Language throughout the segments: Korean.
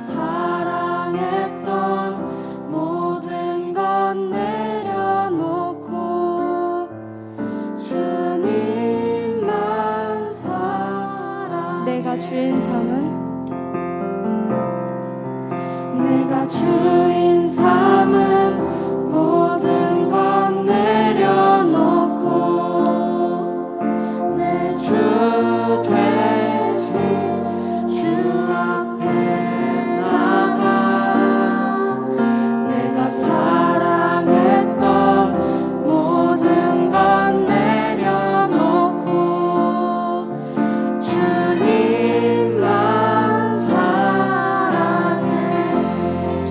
사랑했던 모든 건 내려놓고 주님만 사랑해. 내가 주인 삼은 모든 건 내려놓고 내 주 대신 주 앞에 나가 내가 사랑했던 모든 건 내려놓고 주님만 사랑해. 주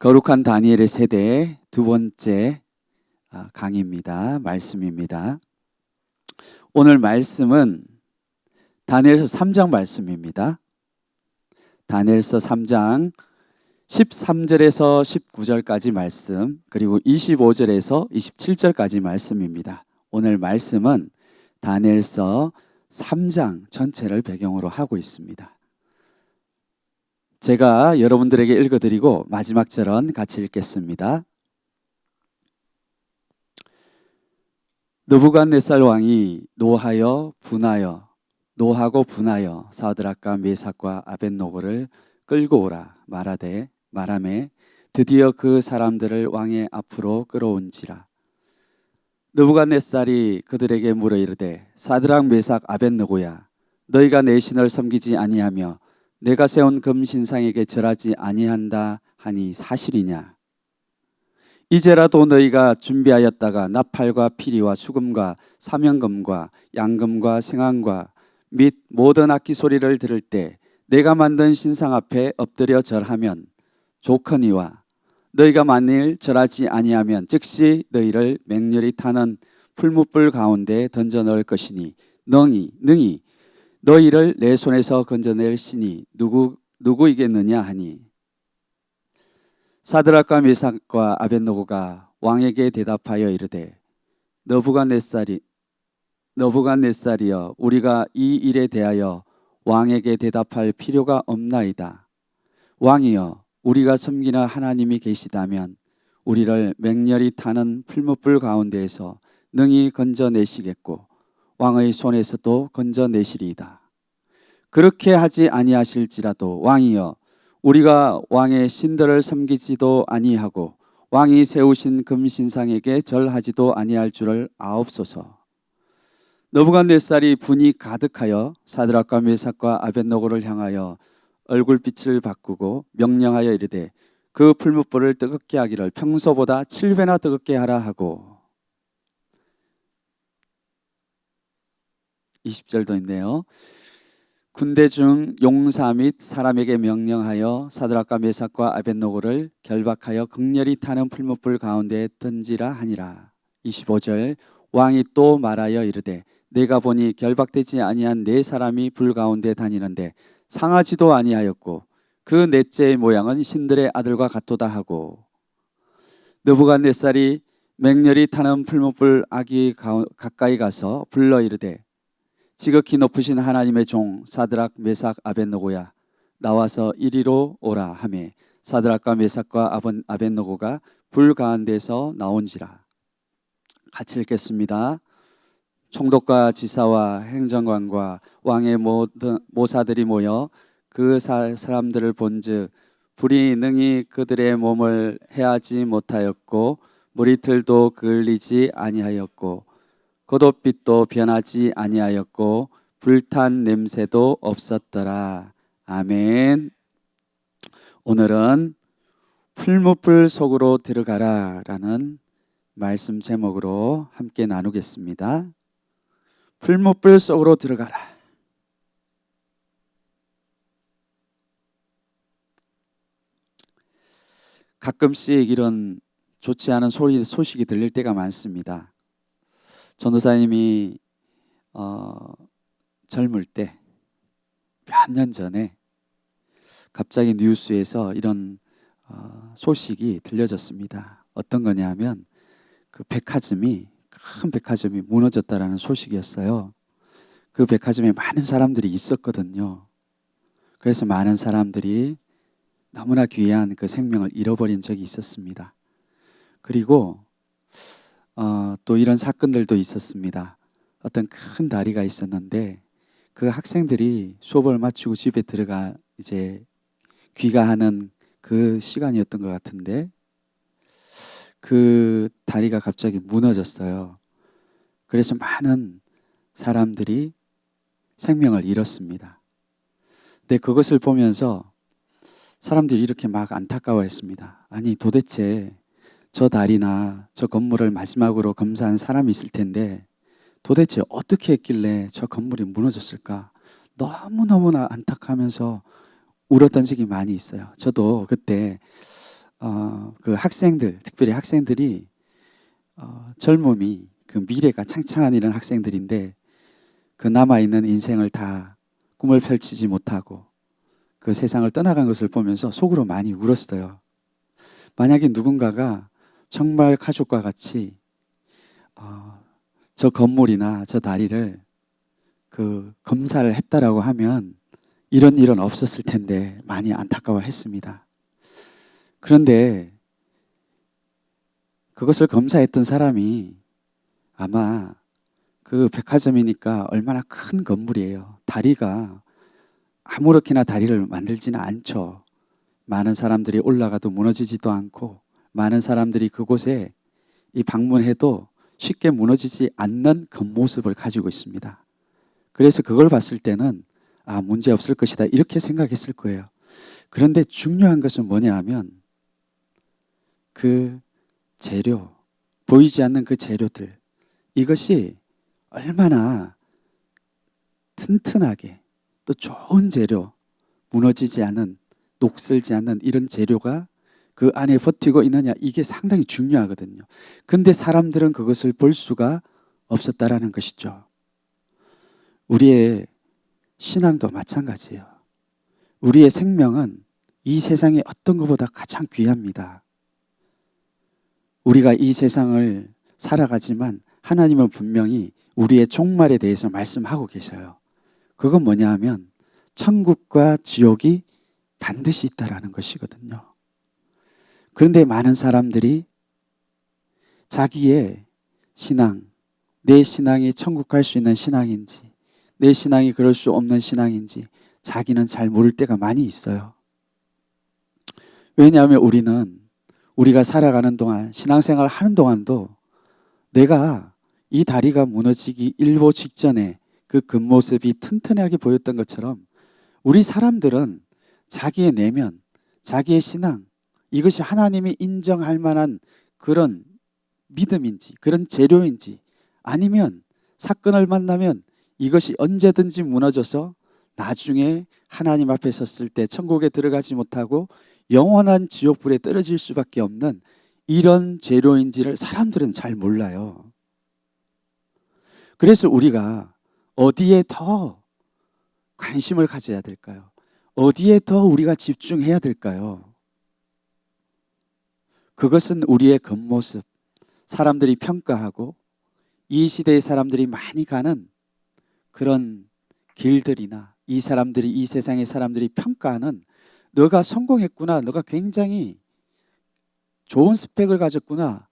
거룩한 다니엘의 세대 두 번째 강의입니다. 말씀입니다. 오늘 말씀은 다니엘서 3장 말씀입니다. 다니엘서 3장 13절에서 19절까지 말씀, 그리고 25절에서 27절까지 말씀입니다. 오늘 말씀은 다니엘서 3장 전체를 배경으로 하고 있습니다. 제가 여러분들에게 읽어드리고 마지막 절은 같이 읽겠습니다. 느부갓네살 왕이 노하고 분하여 사드락과 메삭과 아벳노고를 끌고 오라 말하매 드디어 그 사람들을 왕의 앞으로 끌어온지라. 느부갓네살이 그들에게 물어 이르되 사드락 메삭 아벳노고야, 너희가 내 신을 섬기지 아니하며 내가 세운 금신상에게 절하지 아니한다 하니 사실이냐? 이제라도 너희가 준비하였다가 나팔과 피리와 수금과 사명금과 양금과 생황과 및 모든 악기 소리를 들을 때 내가 만든 신상 앞에 엎드려 절하면 좋거니와, 너희가 만일 절하지 아니하면 즉시 너희를 맹렬히 타는 풀무불 가운데 던져 넣을 것이니 능히 너희를 내 손에서 건져낼 신이 누구이겠느냐 하니, 사드락과 메삭과 아벳노고가 왕에게 대답하여 이르되 너부갓네살이여, 우리가 이 일에 대하여 왕에게 대답할 필요가 없나이다. 왕이여, 우리가 섬기는 하나님이 계시다면 우리를 맹렬히 타는 풀무불 가운데에서 능히 건져내시겠고 왕의 손에서도 건져내시리이다. 그렇게 하지 아니하실지라도 왕이여, 우리가 왕의 신들을 섬기지도 아니하고 왕이 세우신 금신상에게 절하지도 아니할 줄을 아옵소서. 느부갓네살이 분이 가득하여 사드락과 메삭과 아벳노고를 향하여 얼굴빛을 바꾸고 명령하여 이르되 그 풀무불을 뜨겁게 하기를 평소보다 7배나 뜨겁게 하라 하고, 20절도 있네요. 군대 중 용사 및 사람에게 명령하여 사드락과 메삭과 아벳노고를 결박하여 극렬히 타는 풀무불 가운데 던지라 하니라. 25절, 왕이 또 말하여 이르되 내가 보니 결박되지 아니한 네 사람이 불 가운데 다니는데 상하지도 아니하였고 그 넷째의 모양은 신들의 아들과 같도다 하고, 느부갓네살이 맹렬히 타는 풀무불 아기 가까이 가서 불러 이르되 지극히 높으신 하나님의 종 사드락 메삭 아벳노고야, 나와서 이리로 오라 하매 사드락과 메삭과 아벳노고가 불 가운데서 나온지라. 같이 읽겠습니다. 총독과 지사와 행정관과 왕의 모든 모사들이 모여 그 사람들을 본즉 불이 능히 그들의 몸을 해하지 못하였고 머리털도 그을리지 아니하였고 겉옷빛도 변하지 아니하였고 불탄 냄새도 없었더라. 아멘. 오늘은 풀무불 속으로 들어가라 라는 말씀 제목으로 함께 나누겠습니다. 풀무불 속으로 들어가라. 가끔씩 이런 좋지 않은 소식이 들릴 때가 많습니다. 전도사님이 젊을 때 몇 년 전에 갑자기 뉴스에서 이런 소식이 들려졌습니다. 어떤 거냐면 그 큰 백화점이 무너졌다라는 소식이었어요. 그 백화점에 많은 사람들이 있었거든요. 그래서 많은 사람들이 너무나 귀한 그 생명을 잃어버린 적이 있었습니다. 그리고 또 이런 사건들도 있었습니다. 어떤 큰 다리가 있었는데 그 학생들이 수업을 마치고 집에 들어가 이제 귀가하는 그 시간이었던 것 같은데 그 다리가 갑자기 무너졌어요. 그래서 많은 사람들이 생명을 잃었습니다. 근데 그것을 보면서 사람들이 이렇게 막 안타까워했습니다. 아니 도대체 저 다리나 저 건물을 마지막으로 검사한 사람이 있을 텐데 도대체 어떻게 했길래 저 건물이 무너졌을까? 너무너무나 안타까우면서 울었던 적이 많이 있어요. 저도 그때 그 학생들, 특별히 학생들이 젊음이 그 미래가 창창한 이런 학생들인데 그 남아있는 인생을 다 꿈을 펼치지 못하고 그 세상을 떠나간 것을 보면서 속으로 많이 울었어요. 만약에 누군가가 정말 가족과 같이 저 건물이나 저 다리를 그 검사를 했다라고 하면 이런 일은 없었을 텐데 많이 안타까워했습니다. 그런데 그것을 검사했던 사람이 아마 그 백화점이니까 얼마나 큰 건물이에요. 다리가 아무렇게나 다리를 만들지는 않죠. 많은 사람들이 올라가도 무너지지도 않고 많은 사람들이 그곳에 이 방문해도 쉽게 무너지지 않는 겉모습을 가지고 있습니다. 그래서 그걸 봤을 때는 문제 없을 것이다 이렇게 생각했을 거예요. 그런데 중요한 것은 뭐냐 하면 그 재료, 보이지 않는 그 재료들, 이것이 얼마나 튼튼하게 또 좋은 재료, 무너지지 않은, 녹슬지 않는 이런 재료가 그 안에 버티고 있느냐, 이게 상당히 중요하거든요. 근데 사람들은 그것을 볼 수가 없었다라는 것이죠. 우리의 신앙도 마찬가지예요. 우리의 생명은 이 세상의 어떤 것보다 가장 귀합니다. 우리가 이 세상을 살아가지만 하나님은 분명히 우리의 종말에 대해서 말씀하고 계셔요. 그건 뭐냐 하면 천국과 지옥이 반드시 있다라는 것이거든요. 그런데 많은 사람들이 자기의 신앙, 내 신앙이 천국 갈 수 있는 신앙인지, 내 신앙이 그럴 수 없는 신앙인지 자기는 잘 모를 때가 많이 있어요. 왜냐하면 우리가 살아가는 동안, 신앙생활을 하는 동안도 내가 이 다리가 무너지기 일보 직전에 그 겉모습이 튼튼하게 보였던 것처럼 우리 사람들은 자기의 내면, 자기의 신앙, 이것이 하나님이 인정할 만한 그런 믿음인지, 그런 재료인지, 아니면 사건을 만나면 이것이 언제든지 무너져서 나중에 하나님 앞에 섰을 때 천국에 들어가지 못하고 영원한 지옥불에 떨어질 수밖에 없는 이런 재료인지를 사람들은 잘 몰라요. 그래서 우리가 어디에 더 관심을 가져야 될까요? 어디에 더 우리가 집중해야 될까요? 그것은 우리의 겉모습, 사람들이 평가하고 이 시대의 사람들이 많이 가는 그런 길들이나 이 세상의 사람들이 평가하는 너가 성공했구나, 너가 굉장히 좋은 스펙을 가졌구나,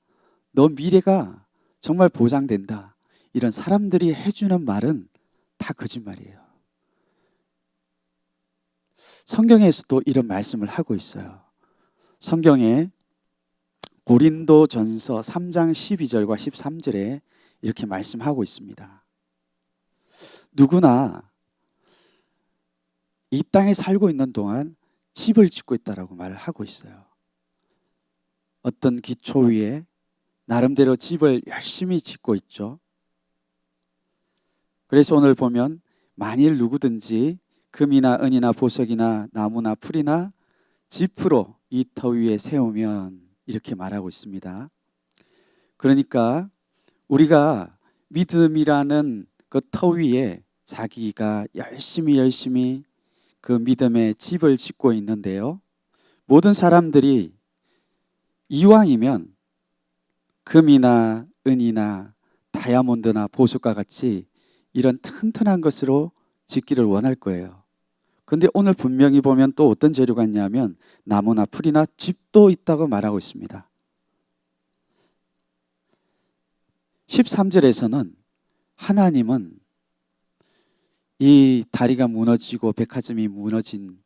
너 미래가 정말 보장된다, 이런 사람들이 해주는 말은 다 거짓말이에요. 성경에서도 이런 말씀을 하고 있어요. 성경에 고린도전서 3장 12절과 13절에 이렇게 말씀하고 있습니다. 누구나 이 땅에 살고 있는 동안 집을 짓고 있다라고 말을 하고 있어요. 어떤 기초 위에 나름대로 집을 열심히 짓고 있죠. 그래서 오늘 보면 만일 누구든지 금이나 은이나 보석이나 나무나 풀이나 지프로 이 터 위에 세우면, 이렇게 말하고 있습니다. 그러니까 우리가 믿음이라는 그 터 위에 자기가 열심히 그 믿음의 집을 짓고 있는데요, 모든 사람들이 이왕이면 금이나 은이나 다이아몬드나 보석과 같이 이런 튼튼한 것으로 짓기를 원할 거예요. 근데 오늘 분명히 보면 또 어떤 재료가 있냐면 나무나 풀이나 집도 있다고 말하고 있습니다. 13절에서는 하나님은 이 다리가 무너지고 백화점이 무너진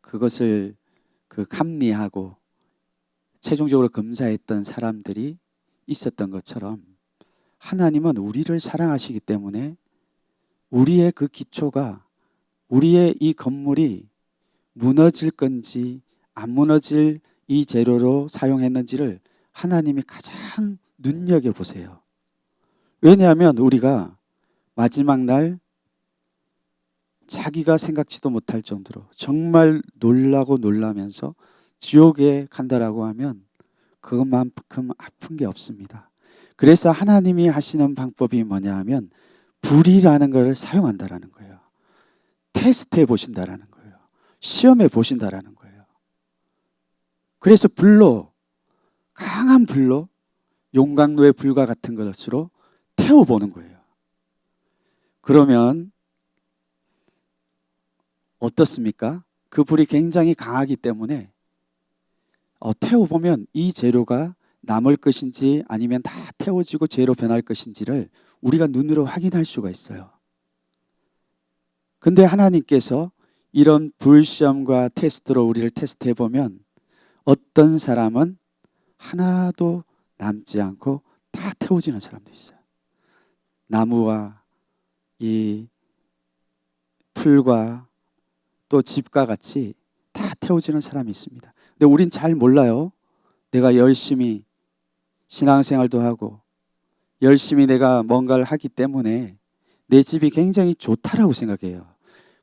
그것을 감리하고 최종적으로 검사했던 사람들이 있었던 것처럼 하나님은 우리를 사랑하시기 때문에 우리의 그 기초가, 우리의 이 건물이 무너질 건지 안 무너질 이 재료로 사용했는지를 하나님이 가장 눈여겨보세요. 왜냐하면 우리가 마지막 날 자기가 생각지도 못할 정도로 정말 놀라고 놀라면서 지옥에 간다라고 하면 그것만큼 아픈 게 없습니다. 그래서 하나님이 하시는 방법이 뭐냐 하면 불이라는 것을 사용한다라는 거예요. 테스트해 보신다라는 거예요. 시험해 보신다라는 거예요. 그래서 불로, 강한 불로, 용광로의 불과 같은 것으로 태워보는 거예요. 그러면 어떻습니까? 그 불이 굉장히 강하기 때문에 태워보면 이 재료가 남을 것인지 아니면 다 태워지고 재로 변할 것인지를 우리가 눈으로 확인할 수가 있어요. 근데 하나님께서 이런 불시험과 테스트로 우리를 테스트해 보면 어떤 사람은 하나도 남지 않고 다 태워지는 사람도 있어요. 나무와 이 풀과 또 집과 같이 다 태워지는 사람이 있습니다. 근데 우린 잘 몰라요. 내가 열심히 신앙생활도 하고 열심히 내가 뭔가를 하기 때문에 내 집이 굉장히 좋다라고 생각해요.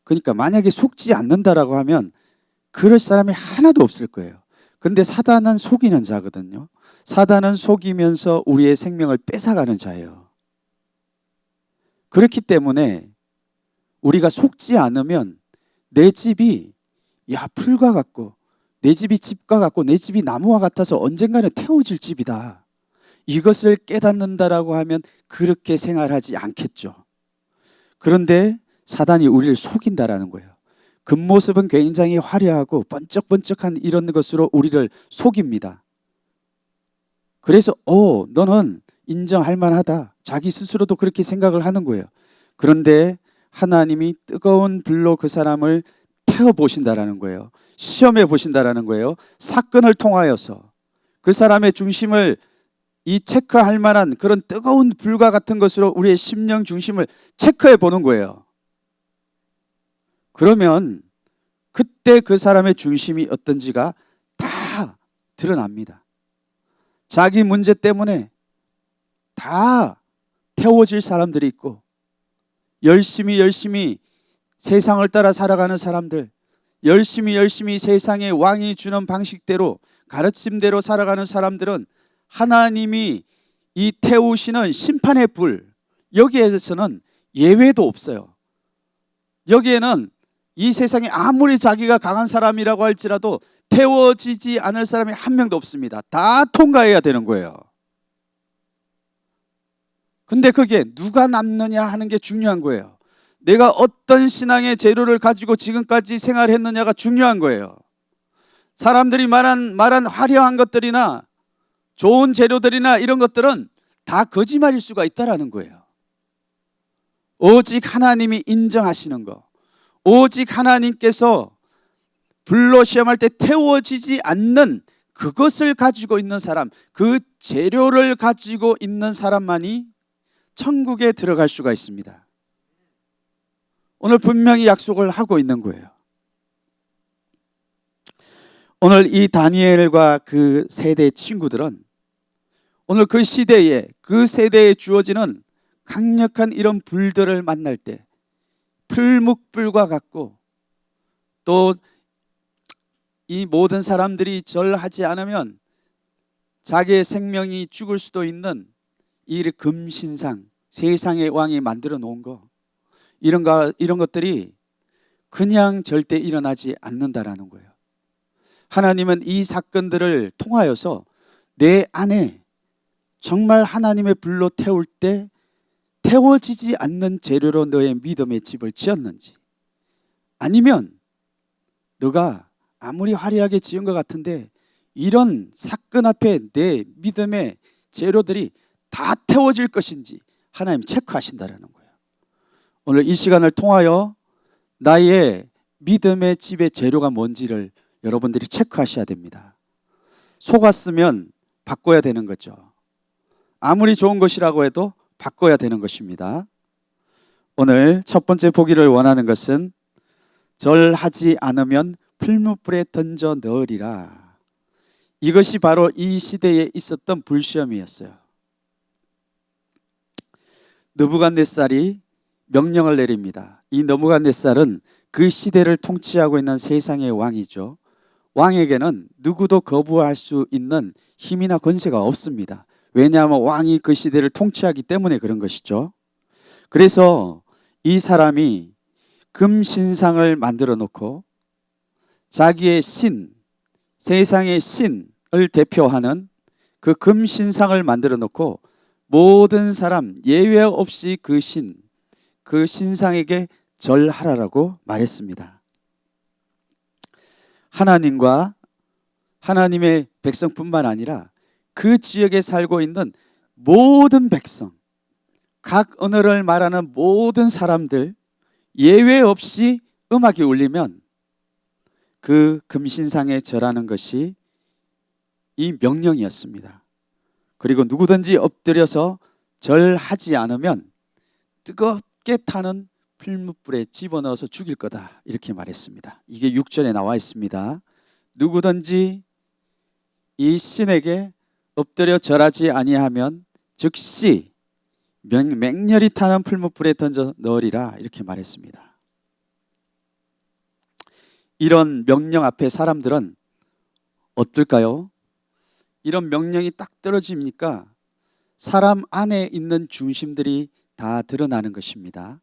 그러니까 만약에 속지 않는다라고 하면 그럴 사람이 하나도 없을 거예요. 근데 사단은 속이는 자거든요. 사단은 속이면서 우리의 생명을 뺏어가는 자예요. 그렇기 때문에 우리가 속지 않으면 내 집이 풀과 같고 내 집이 집과 같고 내 집이 나무와 같아서 언젠가는 태워질 집이다. 이것을 깨닫는다라고 하면 그렇게 생활하지 않겠죠. 그런데 사단이 우리를 속인다라는 거예요. 겉모습은 굉장히 화려하고 번쩍번쩍한 이런 것으로 우리를 속입니다. 그래서 너는 인정할 만하다. 자기 스스로도 그렇게 생각을 하는 거예요. 그런데 하나님이 뜨거운 불로 그 사람을 태워보신다라는 거예요. 시험해 보신다라는 거예요. 사건을 통하여서 그 사람의 중심을 이 체크할 만한 그런 뜨거운 불과 같은 것으로 우리의 심령 중심을 체크해 보는 거예요. 그러면 그때 그 사람의 중심이 어떤지가 다 드러납니다. 자기 문제 때문에 다 태워질 사람들이 있고 열심히 세상을 따라 살아가는 사람들, 열심히 세상의 왕이 주는 방식대로 가르침대로 살아가는 사람들은 하나님이 이 태우시는 심판의 불, 여기에서는 예외도 없어요. 여기에는 이 세상에 아무리 자기가 강한 사람이라고 할지라도 태워지지 않을 사람이 한 명도 없습니다. 다 통과해야 되는 거예요. 근데 그게 누가 남느냐 하는 게 중요한 거예요. 내가 어떤 신앙의 재료를 가지고 지금까지 생활했느냐가 중요한 거예요. 사람들이 말한 화려한 것들이나 좋은 재료들이나 이런 것들은 다 거짓말일 수가 있다라는 거예요. 오직 하나님이 인정하시는 거, 오직 하나님께서 불로 시험할 때 태워지지 않는 그것을 가지고 있는 사람, 그 재료를 가지고 있는 사람만이 천국에 들어갈 수가 있습니다. 오늘 분명히 약속을 하고 있는 거예요. 오늘 이 다니엘과 그 세대의 친구들은 오늘 그 시대에 그 세대에 주어지는 강력한 이런 불들을 만날 때 풀묵불과 같고 또 이 모든 사람들이 절하지 않으면 자기의 생명이 죽을 수도 있는 이 금신상, 세상의 왕이 만들어 놓은 거 이런 것들이 그냥 절대 일어나지 않는다라는 거예요. 하나님은 이 사건들을 통하여서 내 안에 정말 하나님의 불로 태울 때 태워지지 않는 재료로 너의 믿음의 집을 지었는지, 아니면 너가 아무리 화려하게 지은 것 같은데 이런 사건 앞에 내 믿음의 재료들이 다 태워질 것인지 하나님 체크하신다라는 거예요. 오늘 이 시간을 통하여 나의 믿음의 집의 재료가 뭔지를 여러분들이 체크하셔야 됩니다. 속았으면 바꿔야 되는 거죠. 아무리 좋은 것이라고 해도 바꿔야 되는 것입니다. 오늘 첫 번째 보기를 원하는 것은 절하지 않으면 풀무불에 던져 넣으리라. 이것이 바로 이 시대에 있었던 불시험이었어요. 느부갓네살이 명령을 내립니다. 이 느부갓네살은 그 시대를 통치하고 있는 세상의 왕이죠. 왕에게는 누구도 거부할 수 있는 힘이나 권세가 없습니다. 왜냐하면 왕이 그 시대를 통치하기 때문에 그런 것이죠. 그래서 이 사람이 금신상을 만들어 놓고 자기의 신, 세상의 신을 대표하는 그 금신상을 만들어 놓고 모든 사람 예외 없이 그 신상에게 절하라고 말했습니다. 하나님과 하나님의 백성뿐만 아니라 그 지역에 살고 있는 모든 백성, 각 언어를 말하는 모든 사람들 예외 없이 음악이 울리면 그 금신상에 절하는 것이 이 명령이었습니다. 그리고 누구든지 엎드려서 절하지 않으면 뜨겁게 타는 풀무불에 집어넣어서 죽일 거다, 이렇게 말했습니다. 이게 6절에 나와 있습니다. 누구든지 이 신에게 엎드려 절하지 아니하면 즉시 맹렬히 타는 풀무불에 던져 넣으리라, 이렇게 말했습니다. 이런 명령 앞에 사람들은 어떨까요? 이런 명령이 딱 떨어지니까 사람 안에 있는 중심들이 다 드러나는 것입니다.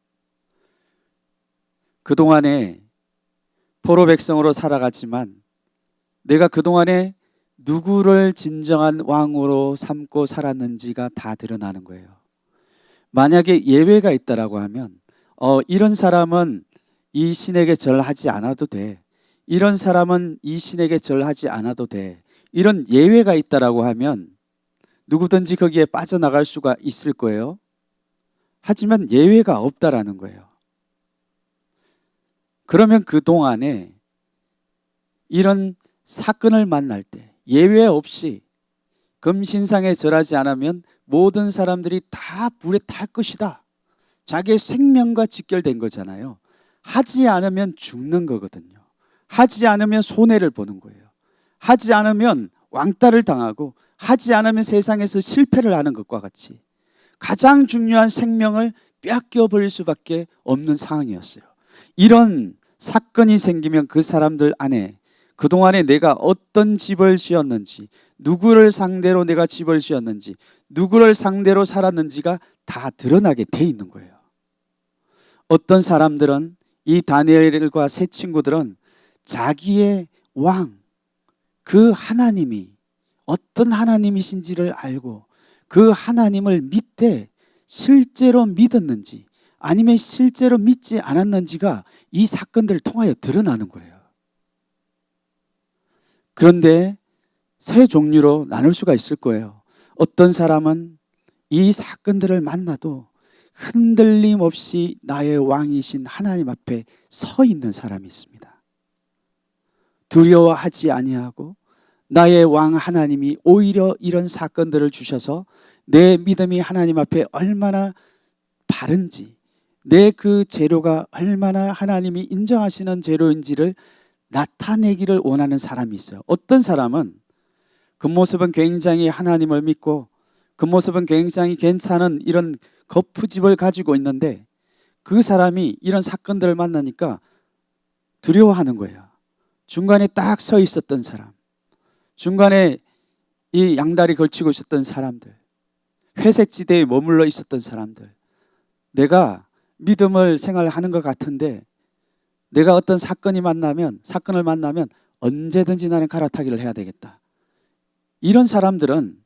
그동안에 포로 백성으로 살아갔지만 내가 그동안에 누구를 진정한 왕으로 삼고 살았는지가 다 드러나는 거예요. 만약에 예외가 있다라고 하면 이런 사람은 이 신에게 절하지 않아도 돼. 이런 사람은 이 신에게 절하지 않아도 돼. 이런 예외가 있다라고 하면 누구든지 거기에 빠져나갈 수가 있을 거예요. 하지만 예외가 없다라는 거예요. 그러면 그동안에 이런 사건을 만날 때 예외 없이 금신상에 절하지 않으면 모든 사람들이 다 불에 탈 것이다. 자기의 생명과 직결된 거잖아요. 하지 않으면 죽는 거거든요. 하지 않으면 손해를 보는 거예요. 하지 않으면 왕따를 당하고 하지 않으면 세상에서 실패를 하는 것과 같이 가장 중요한 생명을 빼앗겨 버릴 수밖에 없는 상황이었어요. 이런 사건이 생기면 그 사람들 안에 그동안에 내가 어떤 집을 지었는지, 누구를 상대로 내가 집을 지었는지, 누구를 상대로 살았는지가 다 드러나게 돼 있는 거예요. 어떤 사람들은, 이 다니엘과 세 친구들은 자기의 왕, 그 하나님이 어떤 하나님이신지를 알고 그 하나님을 믿되 실제로 믿었는지 아니면 실제로 믿지 않았는지가 이 사건들을 통하여 드러나는 거예요. 그런데 세 종류로 나눌 수가 있을 거예요. 어떤 사람은 이 사건들을 만나도 흔들림 없이 나의 왕이신 하나님 앞에 서 있는 사람이 있습니다. 두려워하지 아니하고 나의 왕 하나님이 오히려 이런 사건들을 주셔서 내 믿음이 하나님 앞에 얼마나 바른지, 내 그 재료가 얼마나 하나님이 인정하시는 재료인지를 나타내기를 원하는 사람이 있어요. 어떤 사람은 겉모습은 굉장히 하나님을 믿고 겉모습은 굉장히 괜찮은 이런 거푸집을 가지고 있는데 그 사람이 이런 사건들을 만나니까 두려워하는 거예요. 중간에 딱 서 있었던 사람, 중간에 이 양다리 걸치고 있었던 사람들, 회색 지대에 머물러 있었던 사람들, 내가 믿음을 생활하는 것 같은데 내가 어떤 사건을 만나면 언제든지 나는 갈아타기를 해야 되겠다. 이런 사람들은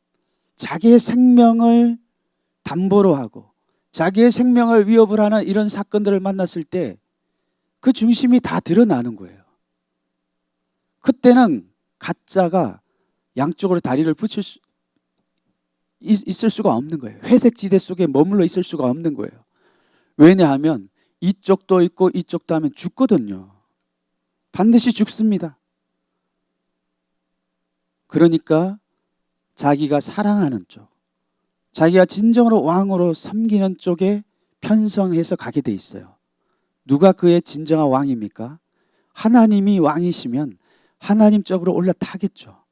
자기의 생명을 담보로 하고 자기의 생명을 위협을 하는 이런 사건들을 만났을 때 그 중심이 다 드러나는 거예요. 그때는 가짜가 양쪽으로 다리를 붙일 수 있을 수가 없는 거예요. 회색 지대 속에 머물러 있을 수가 없는 거예요. 왜냐하면 이쪽도 있고 이쪽도 하면 죽거든요. 반드시 죽습니다. 그러니까 자기가 사랑하는 쪽, 자기가 진정으로 왕으로 섬기는 쪽에 편성해서 가게 돼 있어요. 누가 그의 진정한 왕입니까? 하나님이 왕이시면 하나님 쪽으로 올라타겠죠.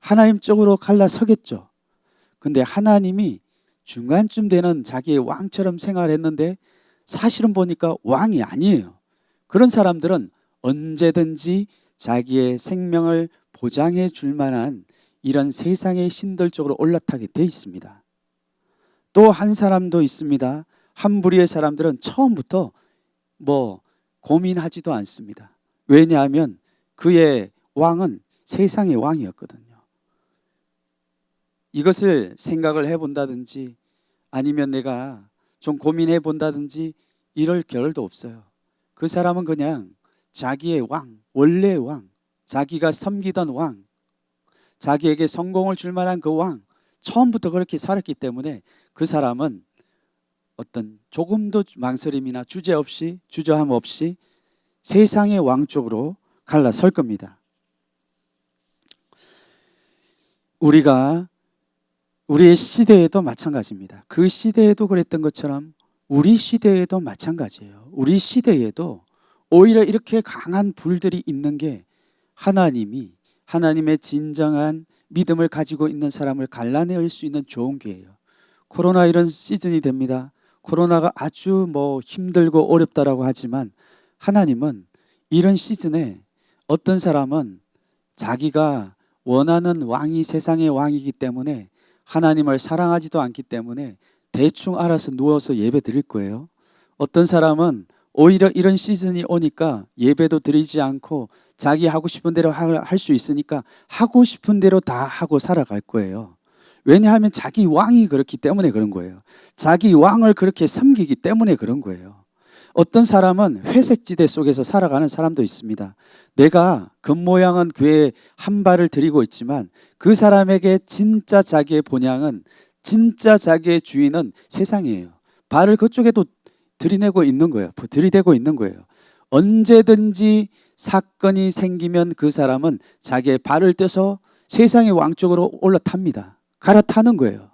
하나님 쪽으로 갈라서겠죠. 근데 하나님이 중간쯤 되는 자기의 왕처럼 생활했는데 사실은 보니까 왕이 아니에요. 그런 사람들은 언제든지 자기의 생명을 보장해 줄 만한 이런 세상의 신들 쪽으로 올라타게 돼 있습니다. 또 한 사람도 있습니다. 한 부류의 사람들은 처음부터 고민하지도 않습니다. 왜냐하면 그의 왕은 세상의 왕이었거든요. 이것을 생각을 해본다든지 아니면 내가 좀 고민해 본다든지 이럴 겨를도 없어요. 그 사람은 그냥 자기의 왕, 원래의 왕, 자기가 섬기던 왕, 자기에게 성공을 줄 만한 그 왕, 처음부터 그렇게 살았기 때문에 그 사람은 어떤 조금도 망설임이나 주저함 없이 세상의 왕 쪽으로 갈라설 겁니다. 우리의 시대에도 마찬가지입니다. 그 시대에도 그랬던 것처럼 우리 시대에도 마찬가지예요. 우리 시대에도 오히려 이렇게 강한 불들이 있는 게 하나님의 진정한 믿음을 가지고 있는 사람을 갈라낼 수 있는 좋은 기회예요. 코로나 이런 시즌이 됩니다. 코로나가 아주 힘들고 어렵다라고 하지만 하나님은 이런 시즌에 어떤 사람은 자기가 원하는 왕이 세상의 왕이기 때문에 하나님을 사랑하지도 않기 때문에 대충 알아서 누워서 예배 드릴 거예요. 어떤 사람은 오히려 이런 시즌이 오니까 예배도 드리지 않고 자기 하고 싶은 대로 할 수 있으니까 하고 싶은 대로 다 하고 살아갈 거예요. 왜냐하면 자기 왕이 그렇기 때문에 그런 거예요. 자기 왕을 그렇게 섬기기 때문에 그런 거예요. 어떤 사람은 회색지대 속에서 살아가는 사람도 있습니다. 내가 겉모양은 교회에 한 발을 들이고 있지만 그 사람에게 진짜 자기의 본향은, 진짜 자기의 주인은 세상이에요. 발을 그쪽에도 들이대고 있는 거예요. 언제든지 사건이 생기면 그 사람은 자기의 발을 떼서 세상의 왕 쪽으로 올라탑니다. 갈아타는 거예요.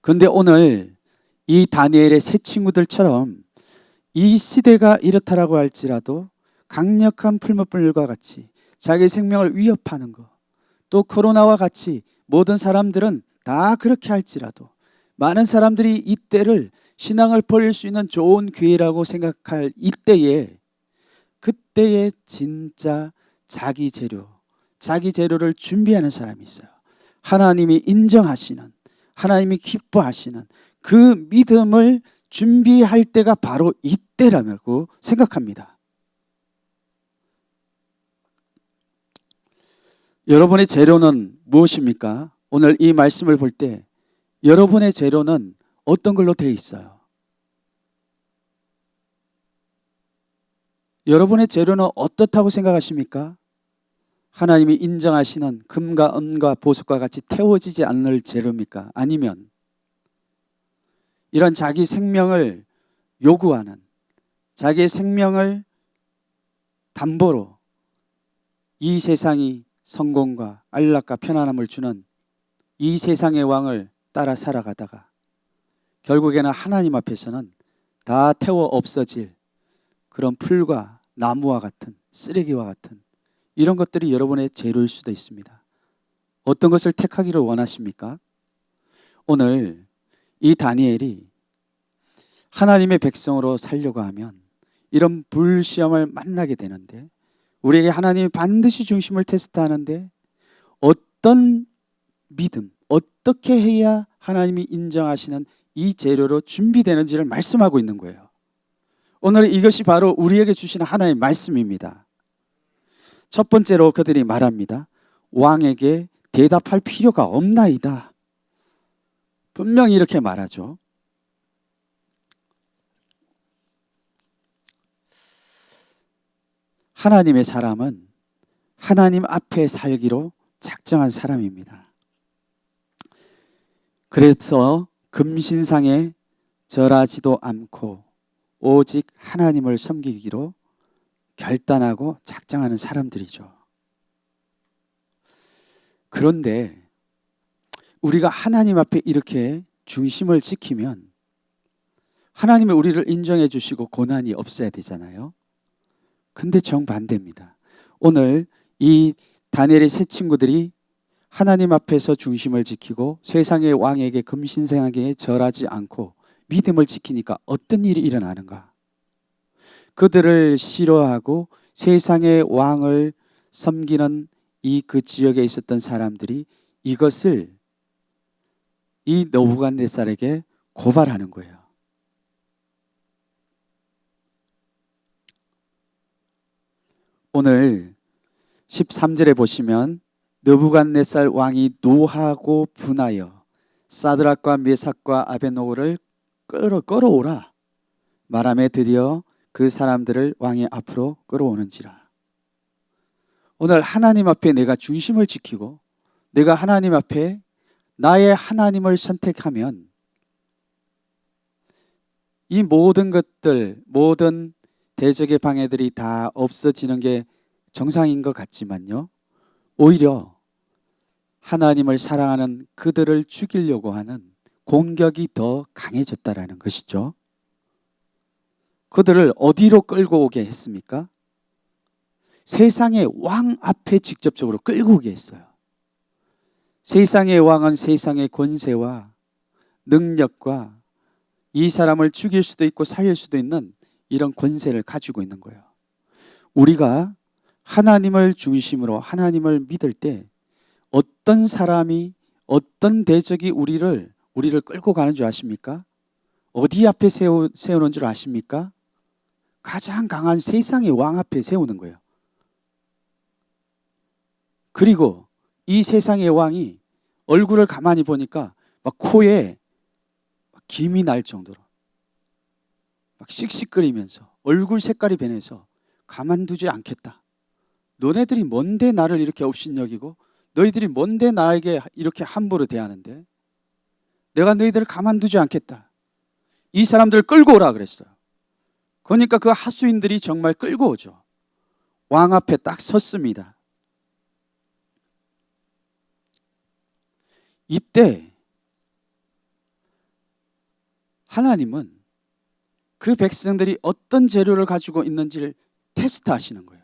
그런데 오늘 이 다니엘의 세 친구들처럼 이 시대가 이렇다라고 할지라도 강력한 풀무불과 같이 자기 생명을 위협하는 것, 또 코로나와 같이 모든 사람들은 다 그렇게 할지라도 많은 사람들이 이때를 신앙을 버릴 수 있는 좋은 기회라고 생각할 그때에 진짜 자기 재료를 준비하는 사람이 있어요. 하나님이 인정하시는, 하나님이 기뻐하시는 그 믿음을 준비할 때가 바로 이때라고 생각합니다. 여러분의 재료는 무엇입니까? 오늘 이 말씀을 볼 때 여러분의 재료는 어떤 걸로 되어 있어요? 여러분의 재료는 어떻다고 생각하십니까? 하나님이 인정하시는 금과 은과 보석과 같이 태워지지 않을 재료입니까? 아니면 이런 자기 생명을 요구하는, 자기의 생명을 담보로 이 세상이 성공과 안락과 편안함을 주는 이 세상의 왕을 따라 살아가다가 결국에는 하나님 앞에서는 다 태워 없어질 그런 풀과 나무와 같은, 쓰레기와 같은 이런 것들이 여러분의 재료일 수도 있습니다. 어떤 것을 택하기를 원하십니까? 오늘 이 다니엘이 하나님의 백성으로 살려고 하면 이런 불시험을 만나게 되는데, 우리에게 하나님이 반드시 중심을 테스트하는데 어떤 믿음, 어떻게 해야 하나님이 인정하시는 이 재료로 준비되는지를 말씀하고 있는 거예요. 오늘 이것이 바로 우리에게 주시는 하나의 말씀입니다. 첫 번째로 그들이 말합니다. 왕에게 대답할 필요가 없나이다. 분명히 이렇게 말하죠. 하나님의 사람은 하나님 앞에 살기로 작정한 사람입니다. 그래서 금신상에 절하지도 않고 오직 하나님을 섬기기로 결단하고 작정하는 사람들이죠. 그런데 우리가 하나님 앞에 이렇게 중심을 지키면 하나님이 우리를 인정해 주시고 고난이 없어야 되잖아요. 근데 정반대입니다. 오늘 이 다니엘의 세 친구들이 하나님 앞에서 중심을 지키고 세상의 왕에게 금신상에게 절하지 않고 믿음을 지키니까 어떤 일이 일어나는가? 그들을 싫어하고 세상의 왕을 섬기는 이 그 지역에 있었던 사람들이 이것을 이 느부갓네살에게 고발하는 거예요. 오늘 13절에 보시면 느부갓네살 왕이 노하고 분하여 사드락과 메삭과 아벳노고를 끌어오라 말하며 드디어 그 사람들을 왕의 앞으로 끌어오는지라. 오늘 하나님 앞에 내가 중심을 지키고 내가 하나님 앞에 나의 하나님을 선택하면 이 모든 것들, 모든 대적의 방해들이 다 없어지는 게 정상인 것 같지만요, 오히려 하나님을 사랑하는 그들을 죽이려고 하는 공격이 더 강해졌다라는 것이죠. 그들을 어디로 끌고 오게 했습니까? 세상의 왕 앞에 직접적으로 끌고 오게 했어요. 세상의 왕은 세상의 권세와 능력과 이 사람을 죽일 수도 있고 살릴 수도 있는 이런 권세를 가지고 있는 거예요. 우리가 하나님을 중심으로 하나님을 믿을 때 어떤 사람이, 어떤 대적이 우리를 끌고 가는 줄 아십니까? 어디 앞에 세우는 줄 아십니까? 가장 강한 세상의 왕 앞에 세우는 거예요. 그리고 이 세상의 왕이 얼굴을 가만히 보니까 막 코에 막 김이 날 정도로 막 씩씩거리면서 얼굴 색깔이 변해서 가만두지 않겠다. 너네들이 뭔데 나를 이렇게 업신여기고 너희들이 뭔데 나에게 이렇게 함부로 대하는데 내가 너희들을 가만두지 않겠다. 이 사람들을 끌고 오라 그랬어요. 그러니까 그 하수인들이 정말 끌고 오죠. 왕 앞에 딱 섰습니다. 이때 하나님은 그 백성들이 어떤 재료를 가지고 있는지를 테스트하시는 거예요.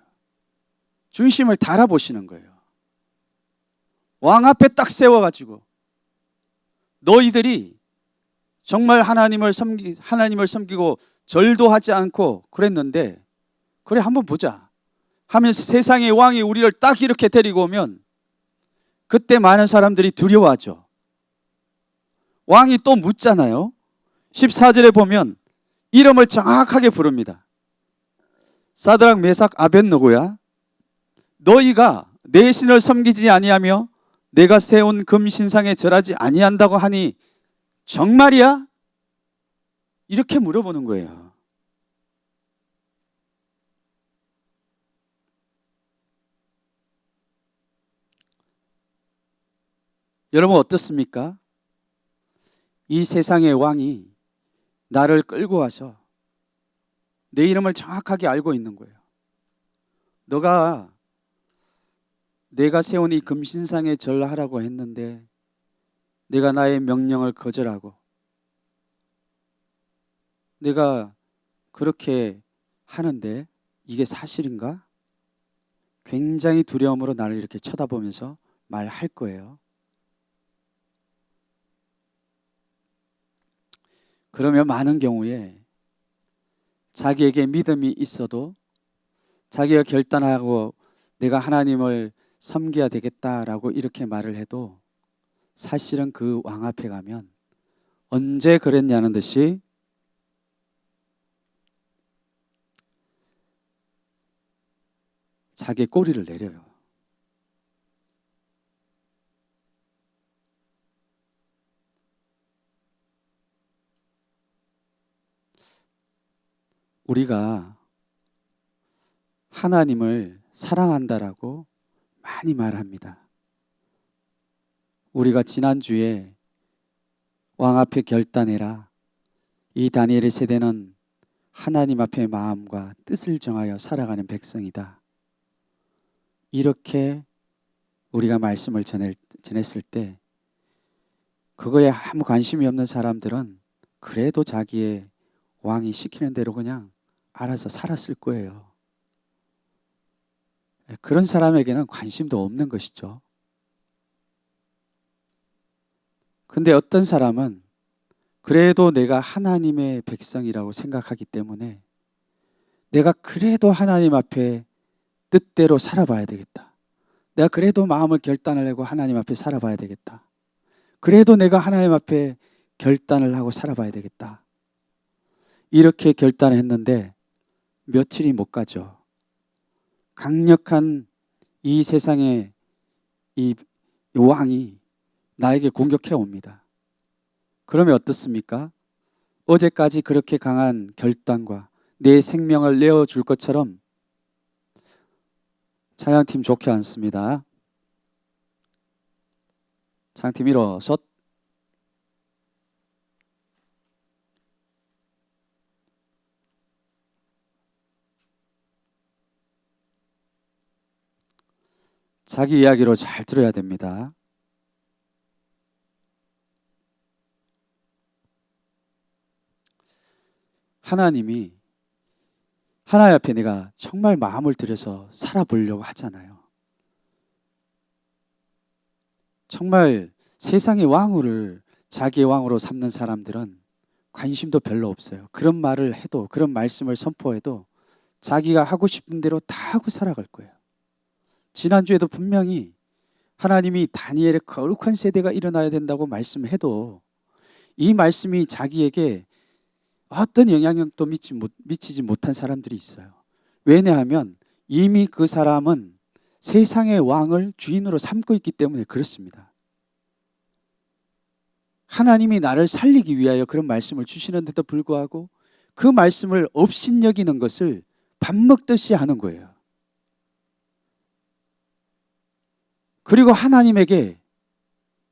중심을 달아보시는 거예요. 왕 앞에 딱 세워가지고 너희들이 정말 하나님을 섬기고 절도 하지 않고 그랬는데 그래 한번 보자 하면서 세상의 왕이 우리를 딱 이렇게 데리고 오면 그때 많은 사람들이 두려워하죠. 왕이 또 묻잖아요. 14절에 보면 이름을 정확하게 부릅니다. 사드락 메삭 아벳느고야, 너희가 내 신을 섬기지 아니하며 내가 세운 금 신상에 절하지 아니한다고 하니 정말이야? 이렇게 물어보는 거예요. 여러분 어떻습니까? 이 세상의 왕이 나를 끌고 와서 내 이름을 정확하게 알고 있는 거예요. 내가 세운 이 금신상에 절하라고 했는데 내가 나의 명령을 거절하고 내가 그렇게 하는데 이게 사실인가? 굉장히 두려움으로 나를 이렇게 쳐다보면서 말할 거예요. 그러면 많은 경우에 자기에게 믿음이 있어도 자기가 결단하고 내가 하나님을 섬겨야 되겠다라고 이렇게 말을 해도 사실은 그 왕 앞에 가면 언제 그랬냐는 듯이 자기 꼬리를 내려요. 우리가 하나님을 사랑한다라고 많이 말합니다. 우리가 지난주에 왕 앞에 결단해라. 이 다니엘의 세대는 하나님 앞에 마음과 뜻을 정하여 살아가는 백성이다. 이렇게 우리가 말씀을 전했을 때 그거에 아무 관심이 없는 사람들은 그래도 자기의 왕이 시키는 대로 그냥 알아서 살았을 거예요. 그런 사람에게는 관심도 없는 것이죠. 근데 어떤 사람은 그래도 내가 하나님의 백성이라고 생각하기 때문에 내가 그래도 하나님 앞에 뜻대로 살아봐야 되겠다. 내가 그래도 마음을 결단을 하고 하나님 앞에 살아봐야 되겠다. 그래도 내가 하나님 앞에 결단을 하고 살아봐야 되겠다. 이렇게 결단을 했는데 며칠이 못 가죠. 강력한 이 세상의 이 왕이 나에게 공격해 옵니다. 그러면 어떻습니까? 어제까지 그렇게 강한 결단과 내 생명을 내어줄 것처럼 찬양팀 좋게 않습니다. 찬양팀 일어서 자기 이야기로 잘 들어야 됩니다. 하나님이 하나님 앞에 내가 정말 마음을 들여서 살아보려고 하잖아요. 정말 세상의 왕후를 자기의 왕으로 삼는 사람들은 관심도 별로 없어요. 그런 말을 해도, 그런 말씀을 선포해도 자기가 하고 싶은 대로 다 하고 살아갈 거예요. 지난주에도 분명히 하나님이 다니엘의 거룩한 세대가 일어나야 된다고 말씀해도 이 말씀이 자기에게 어떤 영향력도 미치지 못한 사람들이 있어요. 왜냐하면 이미 그 사람은 세상의 왕을 주인으로 삼고 있기 때문에 그렇습니다. 하나님이 나를 살리기 위하여 그런 말씀을 주시는데도 불구하고 그 말씀을 업신여기는 것을 밥 먹듯이 하는 거예요. 그리고 하나님에게